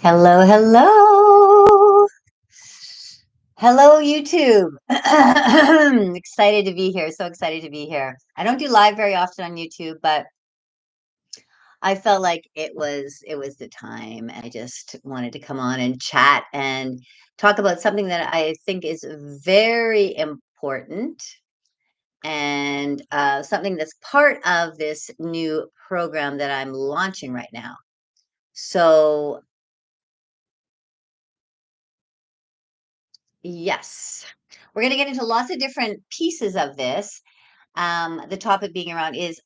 Hello, hello. Hello, YouTube. Excited to be here. So excited to be here. I don't do live very often on YouTube, but I felt like it was the time, and I just wanted to come on and chat and talk about something that I think is very important and something that's part of this new program that I'm launching right now. So, yes, we're going to get into lots of different pieces of this. The topic being around is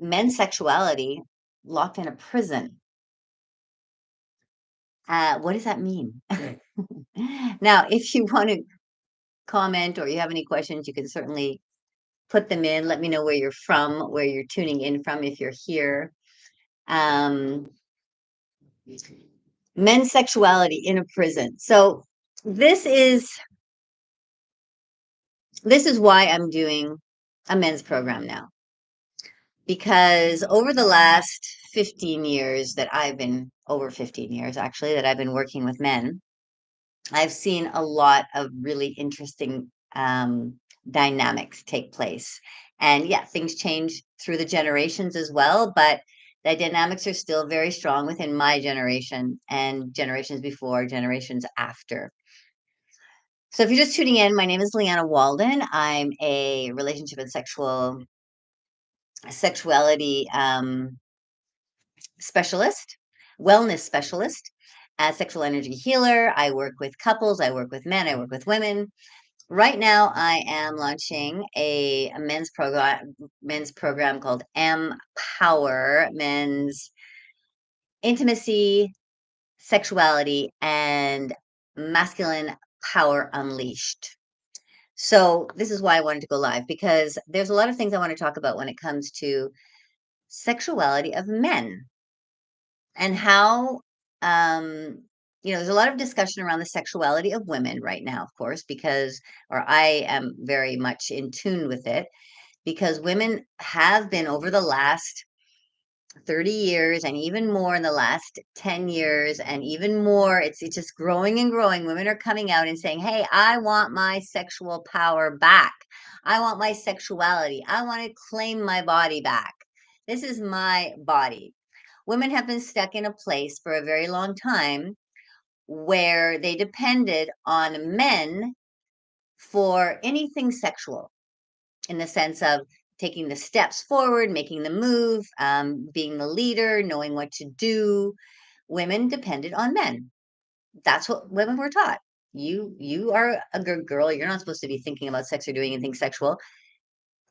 men's sexuality locked in a prison. What does that mean? Now, if you want to comment or you have any questions, you can certainly put them in. Let me know where you're from, where you're tuning in from, if you're here. Um, Men's sexuality in a prison. So this is this is why I'm doing a men's program now. Because over the last 15 years that I've been, over 15 years actually, that I've been working with men, I've seen a lot of really interesting dynamics take place. And yeah, things change through the generations as well, but the dynamics are still very strong within my generation and generations before, generations after. So if you're just tuning in, my name is Leanna Walden. I'm a relationship and sexuality specialist, wellness specialist, a sexual energy healer. I work with couples, I work with men, I work with women. Right now, I am launching a men's program called Empower Men's Intimacy, Sexuality, and Masculine Power Unleashed. So this is why I wanted to go live, because there's a lot of things I want to talk about when it comes to sexuality of men and how there's a lot of discussion around the sexuality of women right now, of course, because or I am very much in tune with it, because women have been, over the last 30 years and even more in the last 10 years and even more, it's just growing and growing. Women are coming out and saying, hey, I want my sexual power back. I want my sexuality. I want to claim my body back. This is my body. Women have been stuck in a place for a very long time where they depended on men for anything sexual, in the sense of taking the steps forward, making the move, being the leader, knowing what to do. Women depended on men. That's what women were taught. You are a good girl. You're not supposed to be thinking about sex or doing anything sexual.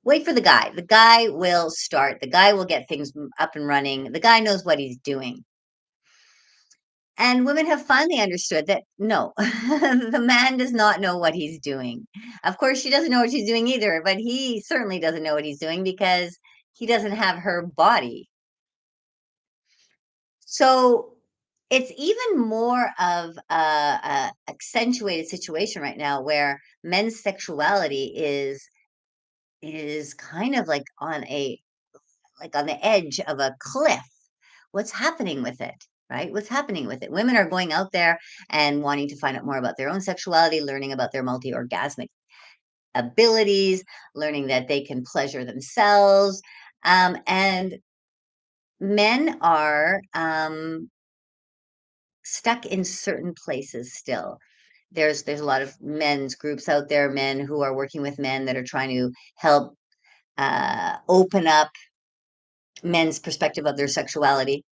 Wait for the guy. The guy will start. The guy will get things up and running. The guy knows what he's doing. And women have finally understood that no, the man does not know what he's doing. Of course, she doesn't know what she's doing either, but he certainly doesn't know what he's doing because he doesn't have her body. So it's even more of a accentuated situation right now, where men's sexuality is kind of like on the edge of a cliff. What's happening with it, right? What's happening with it? Women are going out there and wanting to find out more about their own sexuality, learning about their multi-orgasmic abilities, learning that they can pleasure themselves. And men are stuck in certain places still. There's a lot of men's groups out there, men who are working with men that are trying to help open up men's perspective of their sexuality.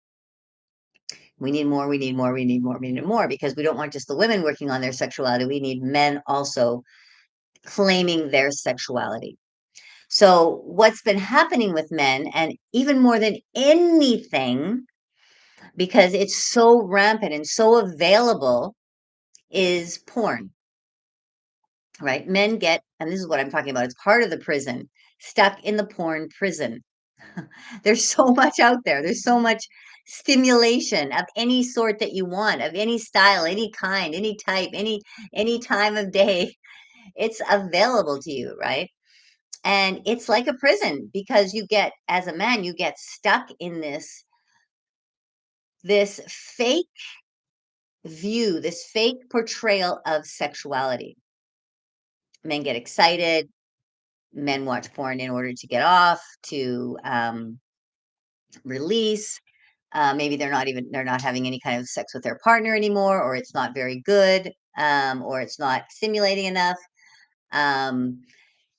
We need more, we need more, we need more, we need more, because we don't want just the women working on their sexuality. We need men also claiming their sexuality. So what's been happening with men, and even more than anything, because it's so rampant and so available, is porn, right? Men get, and this is what I'm talking about, it's part of the prison, stuck in the porn prison. There's so much out there. There's so much stimulation of any sort that you want, of any style, any kind, any type, any time of day. It's available to you, right? And it's like a prison, because you get, as a man, you get stuck in this this fake view, this fake portrayal of sexuality. Men get excited. Men watch porn in order to get off, to release. Maybe they're not having any kind of sex with their partner anymore, or it's not very good, or it's not stimulating enough. Um,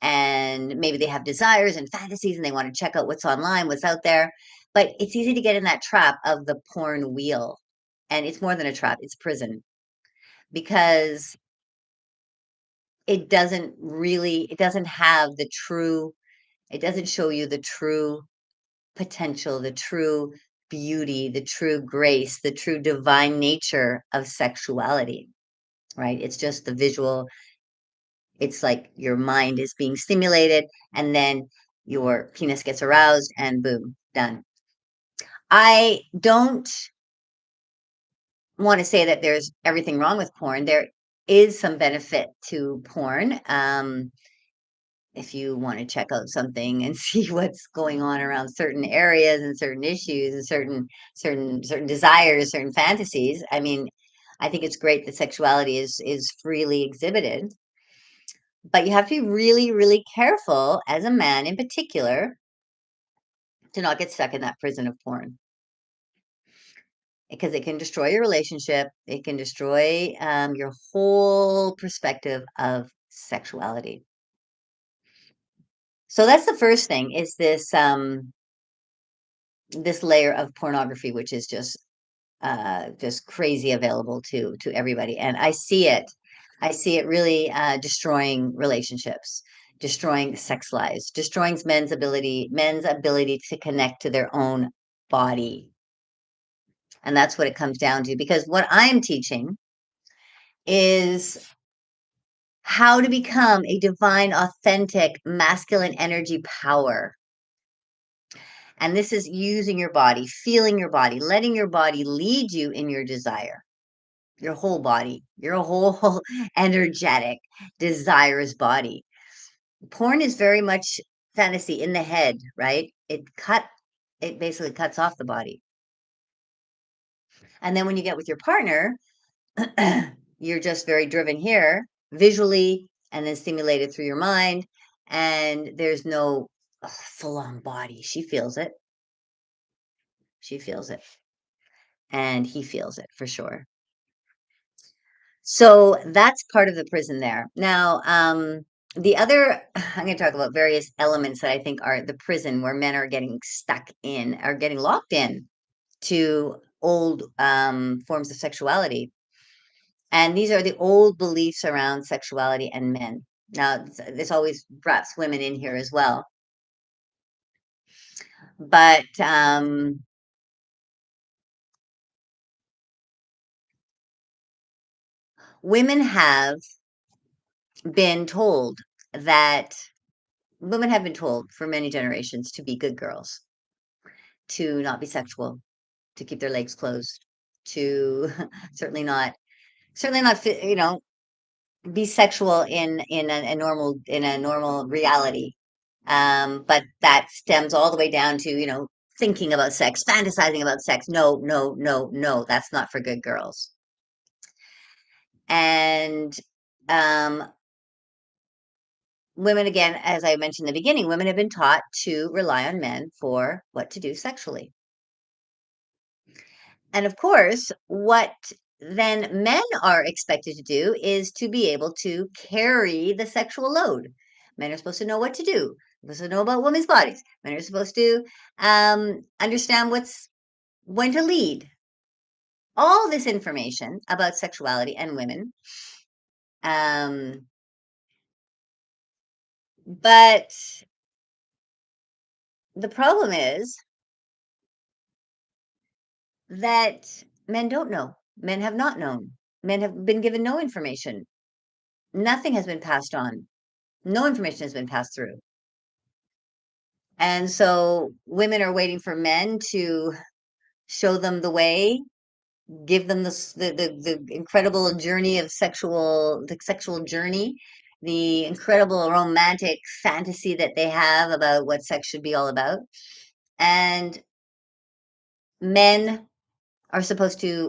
and maybe they have desires and fantasies and they want to check out what's online, what's out there. But it's easy to get in that trap of the porn wheel. And it's more than a trap, it's prison because it doesn't have the true, it doesn't show you the true potential, the true beauty, the true grace, the true divine nature of sexuality, right? It's just the visual. It's like your mind is being stimulated and then your penis gets aroused and boom, done. I don't want to say that there's everything wrong with porn. There is some benefit to porn. If you want to check out something and see what's going on around certain areas and certain issues and certain desires, certain fantasies. I mean, I think it's great that sexuality is freely exhibited, but you have to be really, really careful as a man in particular to not get stuck in that prison of porn because it can destroy your relationship. It can destroy your whole perspective of sexuality. So that's the first thing is this layer of pornography, which is just crazy available to everybody. And I see it really destroying relationships, destroying sex lives, destroying men's ability to connect to their own body. And that's what it comes down to. Because what I'm teaching is how to become a divine, authentic, masculine energy power. And this is using your body, feeling your body, letting your body lead you in your desire, your whole body, your whole energetic, desirous body. Porn is very much fantasy in the head, right? It basically cuts off the body. And then when you get with your partner, you're just very driven here visually and then stimulated through your mind. And there's no full on body. She feels it. She feels it. And he feels it for sure. So that's part of the prison there. Now, the other, I'm going to talk about various elements that I think are the prison where men are getting stuck in, are getting locked in to old forms of sexuality. And these are the old beliefs around sexuality and men. Now, this always wraps women in here as well. But women have been told that women have been told for many generations to be good girls, to not be sexual, to keep their legs closed, to certainly not be sexual in a normal reality. But that stems all the way down to, thinking about sex, fantasizing about sex. No, no, no, no, that's not for good girls. And um, women, again, as I mentioned in the beginning, women have been taught to rely on men for what to do sexually. And of course, what then men are expected to do is to be able to carry the sexual load. Men are supposed to know what to do. They're supposed to know about women's bodies. Men are supposed to understand when to lead. All this information about sexuality and women. But the problem is that men don't know. Men have not known. Men have been given no information. Nothing has been passed on. No information has been passed through. And so women are waiting for men to show them the way, give them the incredible journey of the sexual journey, the incredible romantic fantasy that they have about what sex should be all about. And men men are supposed to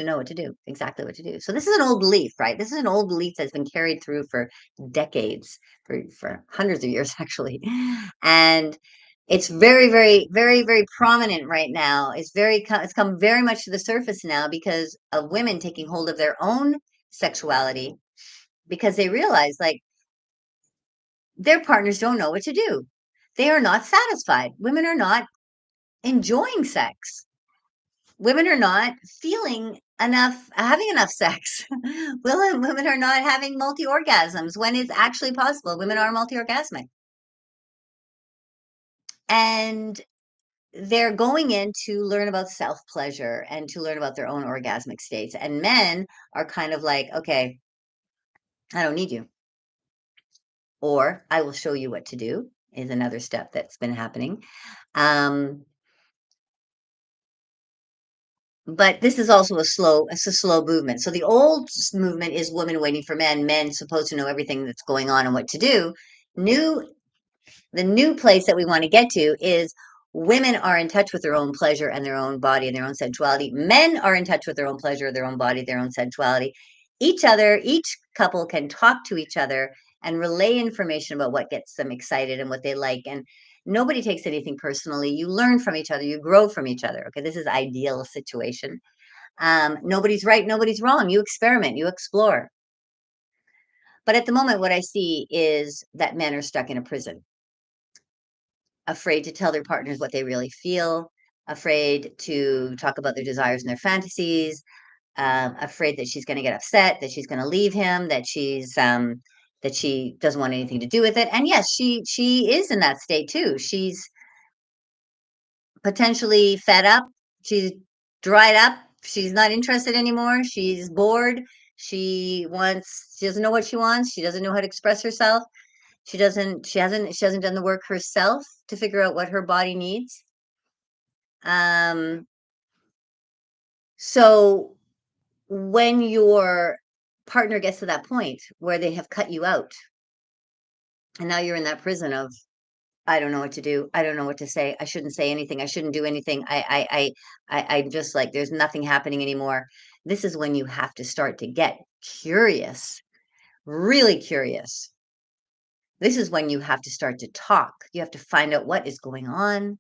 know what to do, exactly what to do. So this is an old belief, right? This is an old belief that's been carried through for decades, for hundreds of years actually. And it's very, very, very, very prominent right now. It's come very much to the surface now because of women taking hold of their own sexuality, because they realize, like, their partners don't know what to do. They are not satisfied. Women are not enjoying sex. Women are not feeling enough, having enough sex. Women are not having multi orgasms when it's actually possible. Women are multi orgasmic. And they're going in to learn about self pleasure and to learn about their own orgasmic states. And men are kind of like, okay, I don't need you. Or I will show you what to do, is another step that's been happening. Um, but this is also it's a slow movement. So the old movement is women waiting for men supposed to know everything that's going on and what to do. New The new place that we want to get to is women are in touch with their own pleasure and their own body and their own sensuality. Men are in touch with their own pleasure, their own body, their own sensuality. Each couple can talk to each other and relay information about what gets them excited and what they like. And nobody takes anything personally. You learn from each other, you grow from each other. Okay, this is ideal situation. Nobody's right, nobody's wrong. You experiment, you explore. But at the moment, what I see is that men are stuck in a prison, afraid to tell their partners what they really feel, afraid to talk about their desires and their fantasies, afraid that she's going to get upset, that she's going to leave him, that she doesn't want anything to do with it. And yes, she is in that state too. She's potentially fed up. She's dried up. She's not interested anymore. She's bored. She doesn't know what she wants. She doesn't know how to express herself. She hasn't done the work herself to figure out what her body needs. Um, so when your partner gets to that point where they have cut you out, and now you're in that prison of, I don't know what to do. I don't know what to say. I shouldn't say anything. I shouldn't do anything. I'm just like, there's nothing happening anymore. This is when you have to start to get curious, really curious. This is when you have to start to talk. You have to find out what is going on.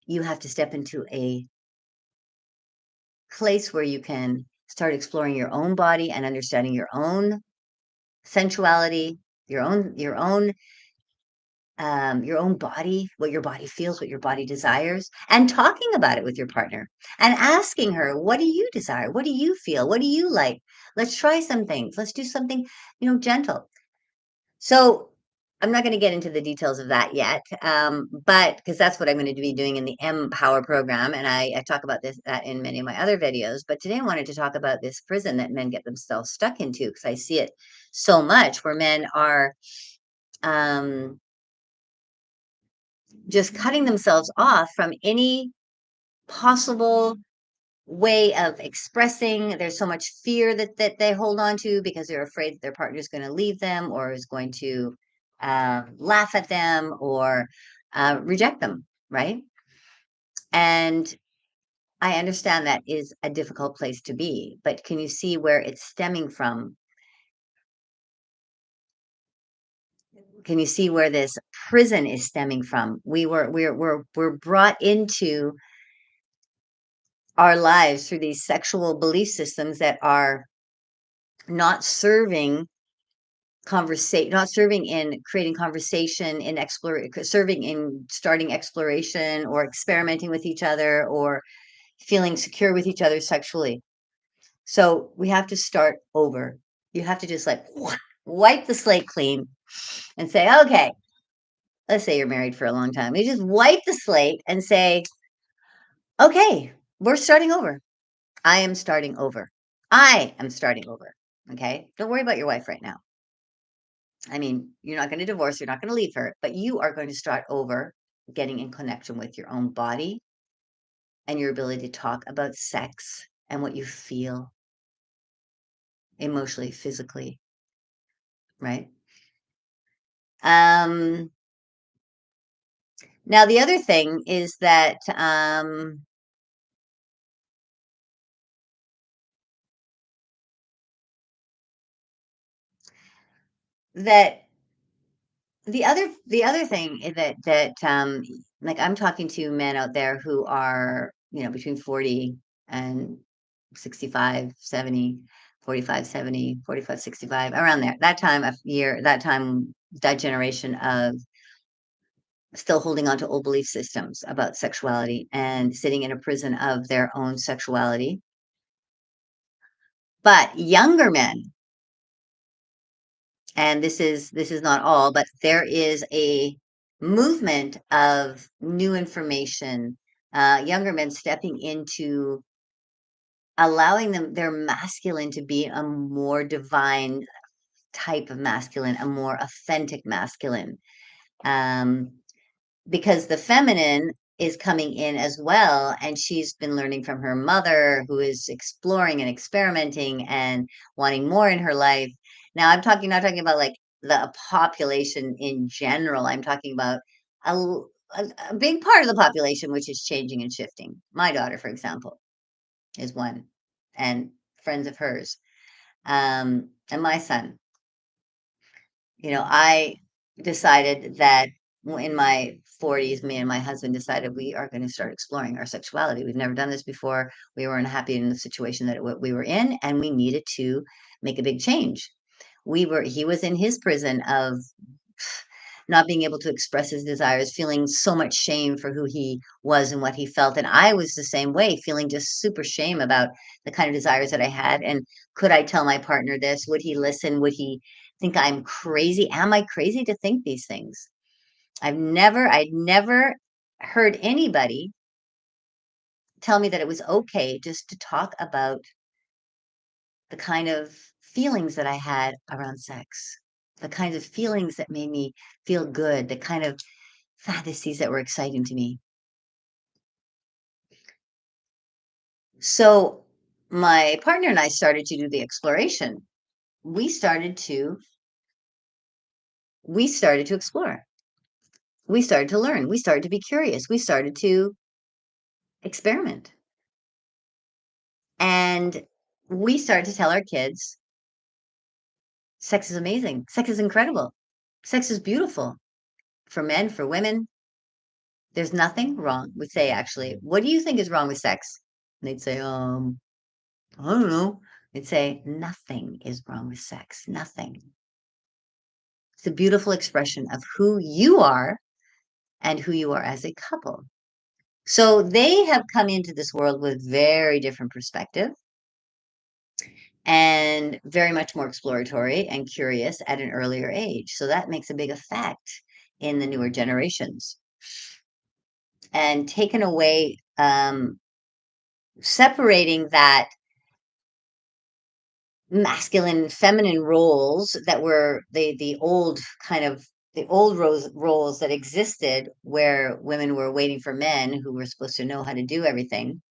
You have to step into a place where you can start exploring your own body and understanding your own sensuality, your own body, what your body feels, what your body desires, and talking about it with your partner and asking her, what do you desire? What do you feel? What do you like? Let's try some things. Let's do something, gentle. So I'm not going to get into the details of that yet, but because that's what I'm going to be doing in the Empower program, and I talk about that in many of my other videos. But today I wanted to talk about this prison that men get themselves stuck into, because I see it so much, where men are um, just cutting themselves off from any possible way of expressing. There's so much fear that they hold on to because they're afraid that their partner is going to leave them, or is going to laugh at them, or reject them, right? And I understand that is a difficult place to be, but can you see where it's stemming from? Can you see where this prison is stemming from? We're brought into our lives through these sexual belief systems that are not serving not serving in creating conversation, in serving in starting exploration, or experimenting with each other, or feeling secure with each other sexually. So we have to start over. You have to just, like, wipe the slate clean and say, okay, let's say you're married for a long time. You just wipe the slate and say, okay, we're starting over. I am starting over. I am starting over. Okay. Don't worry about your wife right now. I mean, you're not going to divorce, you're not going to leave her, but you are going to start over, getting in connection with your own body and your ability to talk about sex and what you feel emotionally, physically, right? Um, Now the other thing is that that the other thing like I'm talking to men out there who are, between 40 and 65, 70, 45, 70, 45, 65, around there. That time of year, that generation of still holding on to old belief systems about sexuality and sitting in a prison of their own sexuality. But younger men, and this is not all, but there is a movement of new information, younger men stepping into allowing their masculine to be a more divine type of masculine, a more authentic masculine. Um, because the feminine is coming in as well, and she's been learning from her mother, who is exploring and experimenting and wanting more in her life. Now, I'm talking not talking about like the population in general. I'm talking about a, a big part of the population which is changing and shifting. My daughter, for example, is one, and friends of hers, and my son. I decided that in my 40s, me and my husband decided we are going to start exploring our sexuality. We've never done this before. We weren't happy in the situation that we were in, and we needed to make a big change. He was in his prison of not being able to express his desires, feeling so much shame for who he was and what he felt. And I was the same way, feeling just super shame about the kind of desires that I had. And could I tell my partner this? Would he listen? Would he think I'm crazy? Am I crazy to think these things? I'd never heard anybody tell me that it was okay just to talk about the kind of feelings that I had around sex, the kinds of feelings that made me feel good, the kind of fantasies that were exciting to me. So my partner and I started to do the exploration. We started to we started to explore. We started to learn. We started to be curious. We started to experiment. And we started to tell our kids, sex is amazing. Sex is incredible. Sex is beautiful for men, for women. There's nothing wrong. We'd say, actually, what do you think is wrong with sex? And they'd say, I don't know. They'd say, nothing is wrong with sex. Nothing. It's a beautiful expression of who you are and who you are as a couple. So they have come into this world with very different perspective and very much more exploratory and curious at an earlier age. So that makes a big effect in the newer generations. And taken away, separating that masculine feminine roles that were the old kind of the old roles that existed, where women were waiting for men who were supposed to know how to do everything,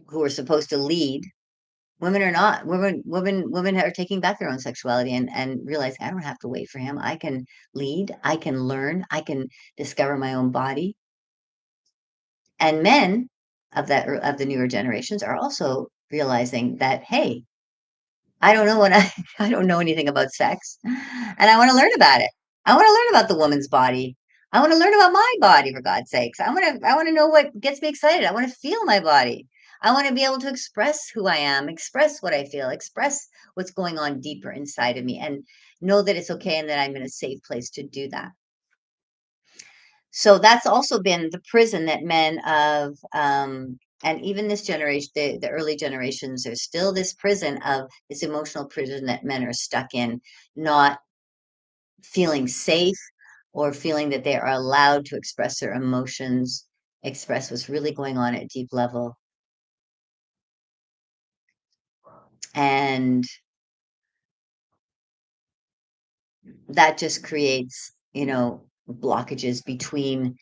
who were supposed to lead. Women are not. Women are taking back their own sexuality and realizing, I don't have to wait for him. I can lead, I can learn, I can discover my own body. And men of the newer generations are also realizing that, hey, I don't know what I don't know anything about sex, and I want to learn about it. I want to learn about the woman's body. I want to learn about my body, for God's sakes. I want to know what gets me excited. I want to feel my body. I want to be able to express who I am, express what I feel, express what's going on deeper inside of me, and know that it's okay and that I'm in a safe place to do that. So that's also been the prison that men of and even this generation, the early generations, there's still this prison of this emotional prison that men are stuck in, not feeling safe or feeling that they are allowed to express their emotions, express what's really going on at deep level. And that just creates, blockages between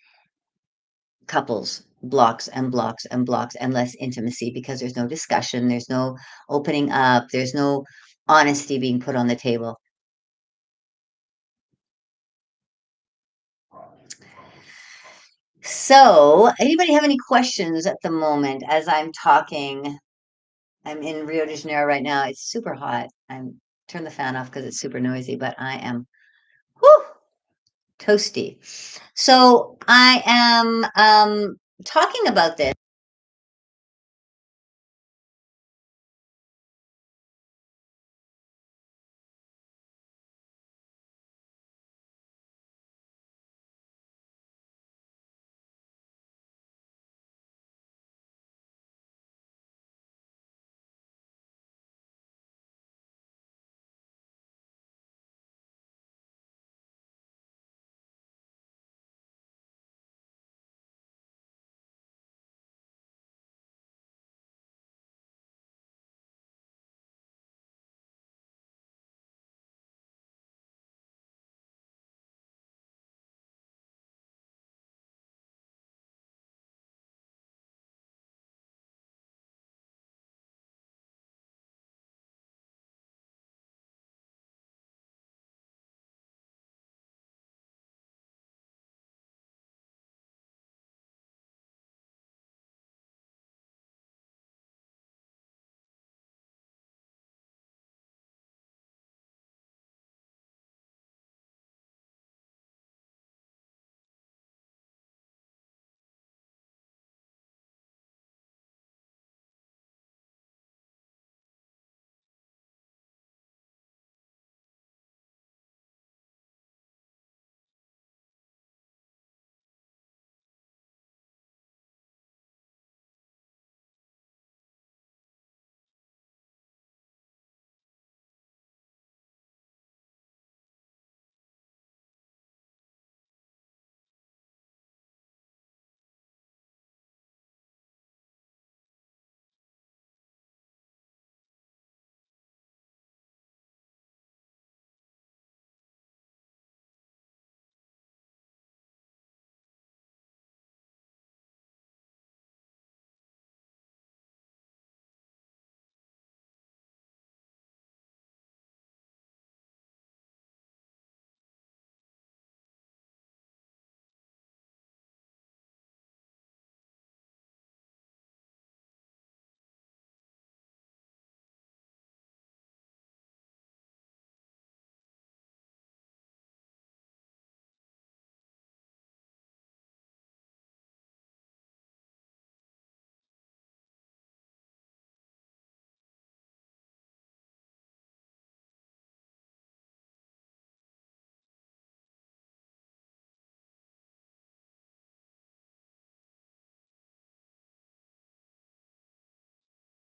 couples, blocks and blocks and blocks, and less intimacy, because there's no discussion, there's no opening up, there's no honesty being put on the table. So, anybody have any questions at the moment as I'm talking? I'm in Rio de Janeiro right now. It's super hot. I'm turn the fan off because it's super noisy, but I am whew, toasty. So I am talking about this